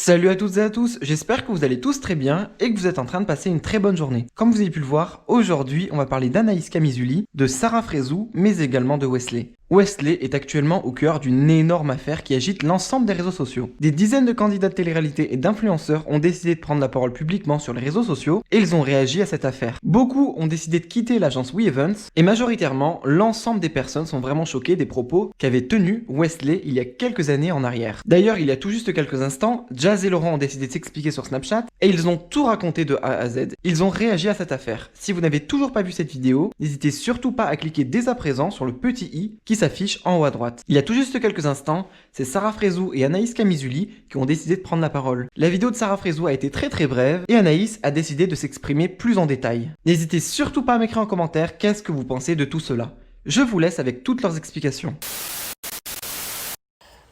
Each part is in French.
Salut à toutes et à tous, j'espère que vous allez tous très bien et que vous êtes en train de passer une très bonne journée. Comme vous avez pu le voir, aujourd'hui on va parler d'Anaïs Camizuli, de Sarah Frézou, mais également de Wesley. Wesley est actuellement au cœur d'une énorme affaire qui agite l'ensemble des réseaux sociaux. Des dizaines de candidats de télé-réalité et d'influenceurs ont décidé de prendre la parole publiquement sur les réseaux sociaux et ils ont réagi à cette affaire. Beaucoup ont décidé de quitter l'agence We Events et majoritairement, l'ensemble des personnes sont vraiment choquées des propos qu'avait tenus Wesley il y a quelques années en arrière. D'ailleurs, il y a tout juste quelques instants, Jazz et Laurent ont décidé de s'expliquer sur Snapchat et ils ont tout raconté de A à Z. Ils ont réagi à cette affaire. Si vous n'avez toujours pas vu cette vidéo, n'hésitez surtout pas à cliquer dès à présent sur le petit i qui s'affiche en haut à droite. Il y a tout juste quelques instants, c'est Sarah Frézou et Anaïs Camizuli qui ont décidé de prendre la parole. La vidéo de Sarah Frézou a été très brève et Anaïs a décidé de s'exprimer plus en détail. N'hésitez surtout pas à m'écrire en commentaire qu'est-ce que vous pensez de tout cela. Je vous laisse avec toutes leurs explications.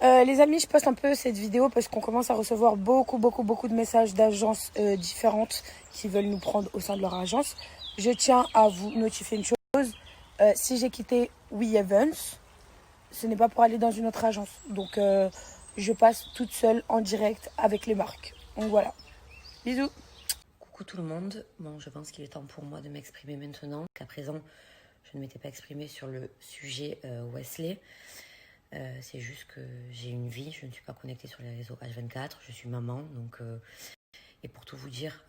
Les amis, je poste un peu cette vidéo parce qu'on commence à recevoir beaucoup de messages d'agences différentes qui veulent nous prendre au sein de leur agence. Je tiens à vous notifier une chose. Si j'ai quitté We Events, ce n'est pas pour aller dans une autre agence. Donc, je passe toute seule en direct avec les marques. Donc voilà. Bisous. Coucou tout le monde. Bon, je pense qu'il est temps pour moi de m'exprimer maintenant. Qu'à présent, je ne m'étais pas exprimée sur le sujet Wesley. C'est juste que j'ai une vie, je ne suis pas connectée sur les réseaux H24, je suis maman, donc et pour tout vous dire,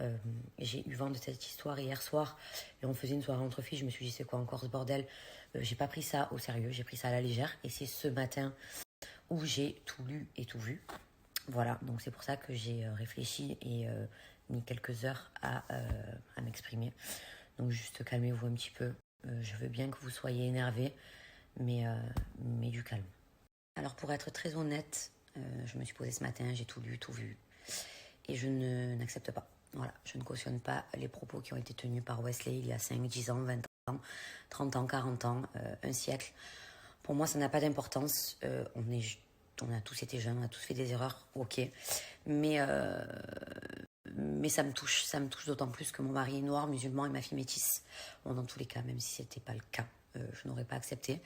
j'ai eu vent de cette histoire hier soir et on faisait une soirée entre filles, je me suis dit c'est quoi encore ce bordel, j'ai pas pris ça au sérieux, j'ai pris ça à la légère et c'est ce matin où j'ai tout lu et tout vu. Voilà, donc c'est pour ça que j'ai réfléchi et mis quelques heures à m'exprimer. Donc juste calmez-vous un petit peu, je veux bien que vous soyez énervés, mais du calme. Alors pour être très honnête, je me suis posée ce matin, j'ai tout lu, tout vu. Et je n'accepte pas. Voilà, je ne cautionne pas les propos qui ont été tenus par Wesley il y a 5, 10 ans, 20 ans, 30 ans, 40 ans, un siècle. Pour moi, ça n'a pas d'importance. On a tous été jeunes, on a tous fait des erreurs, ok. Mais ça me touche d'autant plus que mon mari est noir, musulman et ma fille métisse. Bon, dans tous les cas, même si ce n'était pas le cas. Je n'aurais pas accepté.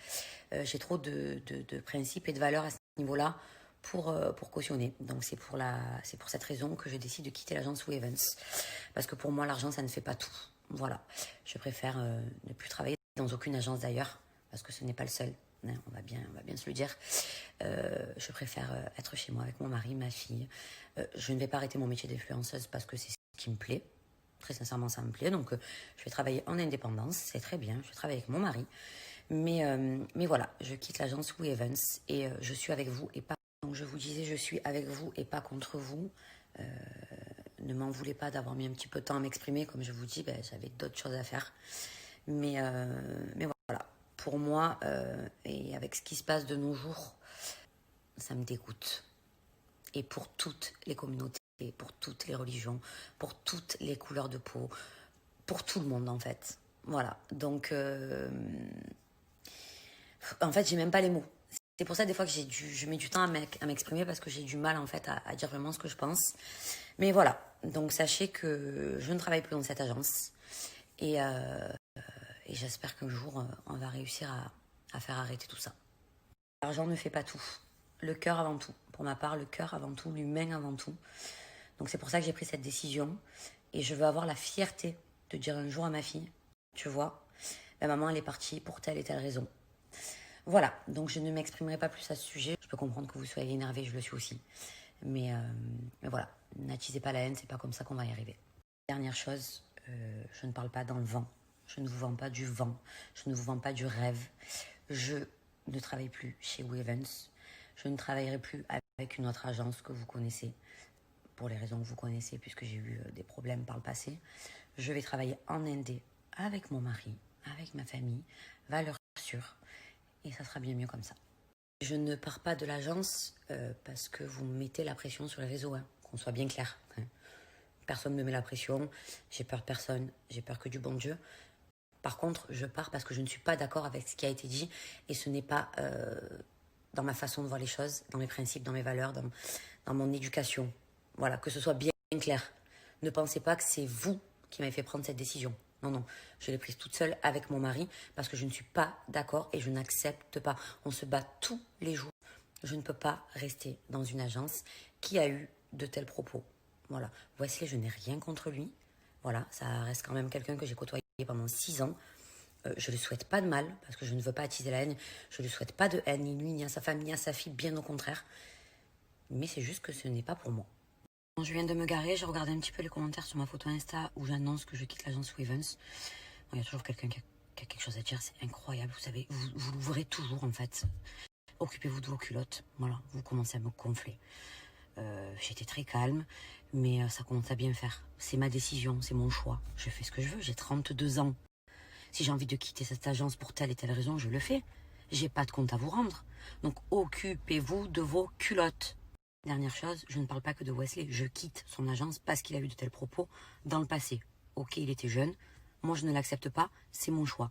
J'ai trop de principes et de valeurs à ce niveau-là pour cautionner. Donc c'est pour cette raison que je décide de quitter l'agence We Events. Parce que pour moi, l'argent, ça ne fait pas tout. Voilà. Je préfère ne plus travailler dans aucune agence d'ailleurs, parce que ce n'est pas le seul. Hein, on va bien se le dire. Je préfère être chez moi avec mon mari, ma fille. Je ne vais pas arrêter mon métier d'influenceuse parce que c'est ce qui me plaît. Très sincèrement, ça me plaît. Donc, je vais travailler en indépendance. C'est très bien. Je vais travailler avec mon mari. Mais voilà, je quitte l'agence We Events et je suis avec vous et pas... Donc, je vous disais, je suis avec vous et pas contre vous. Ne m'en voulez pas d'avoir mis un petit peu de temps à m'exprimer. Comme je vous dis, j'avais d'autres choses à faire. Mais voilà. Pour moi, et avec ce qui se passe de nos jours, ça me dégoûte. Et pour toutes les communautés, pour toutes les religions, pour toutes les couleurs de peau, pour tout le monde en fait. Voilà, donc en fait j'ai même pas les mots. C'est pour ça des fois que je mets du temps à m'exprimer parce que j'ai du mal en fait à dire vraiment ce que je pense. Mais voilà, donc sachez que je ne travaille plus dans cette agence et j'espère qu'un jour on va réussir à faire arrêter tout ça. L'argent ne fait pas tout, le cœur avant tout. Pour ma part, le cœur avant tout, l'humain avant tout. Donc c'est pour ça que j'ai pris cette décision et je veux avoir la fierté de dire un jour à ma fille, tu vois, maman elle est partie pour telle et telle raison. Voilà, donc je ne m'exprimerai pas plus à ce sujet. Je peux comprendre que vous soyez énervés, je le suis aussi. Mais voilà, n'attisez pas la haine, c'est pas comme ça qu'on va y arriver. Dernière chose, je ne parle pas dans le vent. Je ne vous vends pas du vent. Je ne vous vends pas du rêve. Je ne travaille plus chez We Events. Je ne travaillerai plus avec une autre agence que vous connaissez, pour les raisons que vous connaissez, puisque j'ai eu des problèmes par le passé. Je vais travailler en indé avec mon mari, avec ma famille, valeur sûre, et ça sera bien mieux comme ça. Je ne pars pas de l'agence parce que vous me mettez la pression sur les réseaux, hein, qu'on soit bien clair. Hein. Personne ne me met la pression, j'ai peur de personne, j'ai peur que du bon Dieu. Par contre, je pars parce que je ne suis pas d'accord avec ce qui a été dit, et ce n'est pas... dans ma façon de voir les choses, dans mes principes, dans mes valeurs, dans mon éducation. Voilà, que ce soit bien clair. Ne pensez pas que c'est vous qui m'avez fait prendre cette décision. Non, je l'ai prise toute seule avec mon mari parce que je ne suis pas d'accord et je n'accepte pas. On se bat tous les jours. Je ne peux pas rester dans une agence qui a eu de tels propos. Voilà. Wesley, je n'ai rien contre lui. Voilà, ça reste quand même quelqu'un que j'ai côtoyé pendant 6 ans. Je ne lui souhaite pas de mal, parce que je ne veux pas attiser la haine. Je ne lui souhaite pas de haine, ni lui, ni à sa femme, ni à sa fille, bien au contraire. Mais c'est juste que ce n'est pas pour moi. Quand je viens de me garer, j'ai regardé un petit peu les commentaires sur ma photo Insta où j'annonce que je quitte l'agence Wavens. Il y a toujours quelqu'un qui a quelque chose à dire, c'est incroyable, vous savez, vous l'ouvrez toujours en fait. Occupez-vous de vos culottes, voilà, vous commencez à me gonfler. J'étais très calme, mais ça commence à bien faire. C'est ma décision, c'est mon choix. Je fais ce que je veux, j'ai 32 ans. Si j'ai envie de quitter cette agence pour telle et telle raison, je le fais. J'ai pas de compte à vous rendre. Donc occupez-vous de vos culottes. Dernière chose, je ne parle pas que de Wesley. Je quitte son agence parce qu'il a eu de tels propos dans le passé. Ok, il était jeune. Moi, je ne l'accepte pas. C'est mon choix.